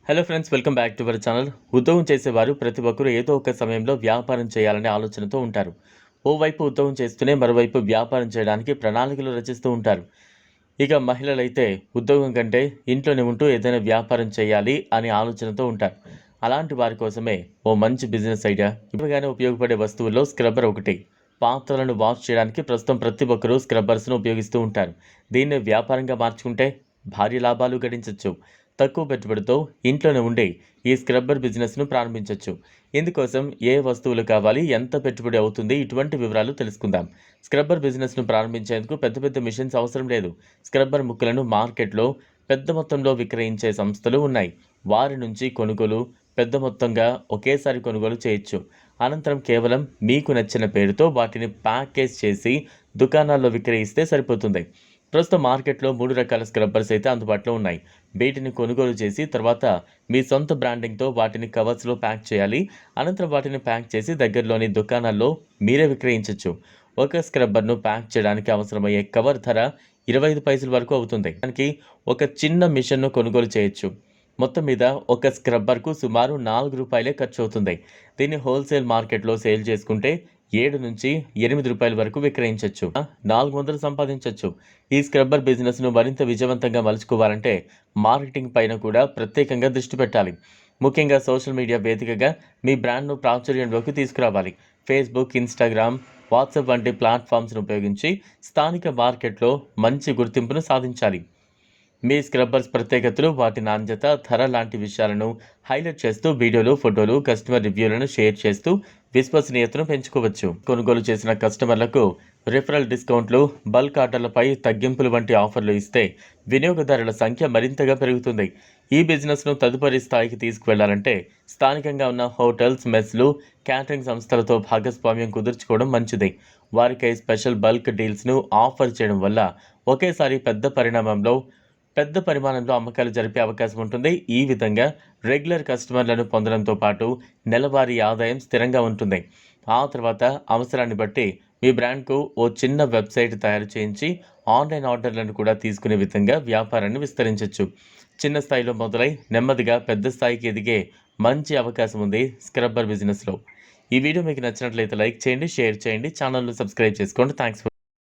Hello friends, welcome back to our channel. ఉద్యోగం చేసేవారు ప్రతి ఒక్కరూ ఏదో ఒక సమయంలో వ్యాపారం చేయాలనే ఆలోచనతో ఉంటారు. ఓవైపు ఉద్యోగం చేస్తూనే మరోవైపు వ్యాపారం చేయడానికి ప్రణాళికలు రచిస్తూ ఉంటారు. ఇక మహిళలైతే ఉద్యోగం కంటే ఇంట్లోనే ఉంటూ ఏదైనా వ్యాపారం చేయాలి అనే ఆలోచనతో ఉంటారు. అలాంటి వారి కోసమే ఓ మంచి బిజినెస్ ఐడియా. ఇప్పటిగానే ఉపయోగపడే వస్తువుల్లో స్క్రబ్బర్ ఒకటి. పాత్రలను వాష్ చేయడానికి ప్రస్తుతం ప్రతి ఒక్కరూ స్క్రబ్బర్స్ను ఉపయోగిస్తూ ఉంటారు. దీన్నే వ్యాపారంగా మార్చుకుంటే భారీ లాభాలు గడించవచ్చు. తక్కువ పెట్టుబడితో ఇంట్లోనే ఉండే ఈ స్క్రబ్బర్ బిజినెస్ను ప్రారంభించవచ్చు. ఇందుకోసం ఏ వస్తువులు కావాలి, ఎంత పెట్టుబడి అవుతుంది, ఇటువంటి వివరాలు తెలుసుకుందాం. స్క్రబ్బర్ బిజినెస్ను ప్రారంభించేందుకు పెద్ద పెద్ద మిషన్స్ అవసరం లేదు. స్క్రబ్బర్ ముక్కలను మార్కెట్లో పెద్ద మొత్తంలో విక్రయించే సంస్థలు ఉన్నాయి. వారి నుంచి కొనుగోలు పెద్ద మొత్తంగా ఒకేసారి కొనుగోలు చేయొచ్చు. అనంతరం కేవలం మీకు నచ్చిన పేరుతో వాటిని ప్యాకేజ్ చేసి దుకాణాల్లో విక్రయిస్తే సరిపోతుంది. ప్రస్తుతం మార్కెట్లో 3 రకాల స్క్రబ్బర్స్ అయితే అందుబాటులో ఉన్నాయి. వీటిని కొనుగోలు చేసి తర్వాత మీ సొంత బ్రాండింగ్తో వాటిని కవర్స్లో ప్యాక్ చేయాలి. అనంతరం వాటిని ప్యాక్ చేసి దగ్గరలోని దుకాణాల్లో మీరే విక్రయించవచ్చు. ఒక స్క్రబ్బర్ను ప్యాక్ చేయడానికి అవసరమయ్యే కవర్ ధర 25 పైసల వరకు అవుతుంది. దానికి ఒక చిన్న మిషన్ను కొనుగోలు చేయొచ్చు. మొత్తం మీద ఒక స్క్రబ్బర్కు సుమారు ₹4 ఖర్చు అవుతుంది. దీన్ని హోల్సేల్ మార్కెట్లో సేల్ చేసుకుంటే 7 నుంచి 8 రూపాయల వరకు విక్రయించవచ్చు. 400 సంపాదించవచ్చు. ఈ స్క్రబ్బర్ బిజినెస్ను మరింత విజయవంతంగా మలుచుకోవాలంటే మార్కెటింగ్ పైన కూడా ప్రత్యేకంగా దృష్టి పెట్టాలి. ముఖ్యంగా సోషల్ మీడియా వేదికగా మీ బ్రాండ్ను ప్రాచుర్యంలోకి తీసుకురావాలి. ఫేస్బుక్, ఇన్స్టాగ్రామ్, వాట్సాప్ వంటి ప్లాట్ఫామ్స్ను ఉపయోగించి స్థానిక మార్కెట్లో మంచి గుర్తింపును సాధించాలి. మీ స్క్రబ్బర్స్ ప్రత్యేకతలు, వాటి నాణ్యత, ధర లాంటి విషయాలను హైలైట్ చేస్తూ వీడియోలు, ఫోటోలు, కస్టమర్ రివ్యూలను షేర్ చేస్తూ విశ్వసనీయతను పెంచుకోవచ్చు. కొనుగోలు చేసిన కస్టమర్లకు రిఫరల్ డిస్కౌంట్లు, బల్క్ ఆర్డర్లపై తగ్గింపులు వంటి ఆఫర్లు ఇస్తే వినియోగదారుల సంఖ్య మరింతగా పెరుగుతుంది. ఈ బిజినెస్ను తదుపరి స్థాయికి తీసుకువెళ్లాలంటే స్థానికంగా ఉన్న హోటల్స్, మెస్లు, క్యాటరింగ్ సంస్థలతో భాగస్వామ్యం కుదుర్చుకోవడం మంచిది. వారికై స్పెషల్ బల్క్ డీల్స్ను ఆఫర్ చేయడం వల్ల ఒకేసారి పెద్ద పరిమాణంలో అమ్మకాలు జరిపే అవకాశం ఉంటుంది. ఈ విధంగా రెగ్యులర్ కస్టమర్లను పొందడంతో పాటు నెలవారీ ఆదాయం స్థిరంగా ఉంటుంది. ఆ తర్వాత అవసరాన్ని బట్టి మీ బ్రాండ్కు ఓ చిన్న వెబ్సైట్ తయారు చేయించి ఆన్లైన్ ఆర్డర్లను కూడా తీసుకునే విధంగా వ్యాపారాన్ని విస్తరించవచ్చు. చిన్న స్థాయిలో మొదలై నెమ్మదిగా పెద్ద స్థాయికి ఎదిగే మంచి అవకాశం ఉంది స్క్రబ్బర్ బిజినెస్లో. ఈ వీడియో మీకు నచ్చినట్లయితే లైక్ చేయండి, షేర్ చేయండి, ఛానల్ను సబ్స్క్రైబ్ చేసుకోండి. థ్యాంక్స్.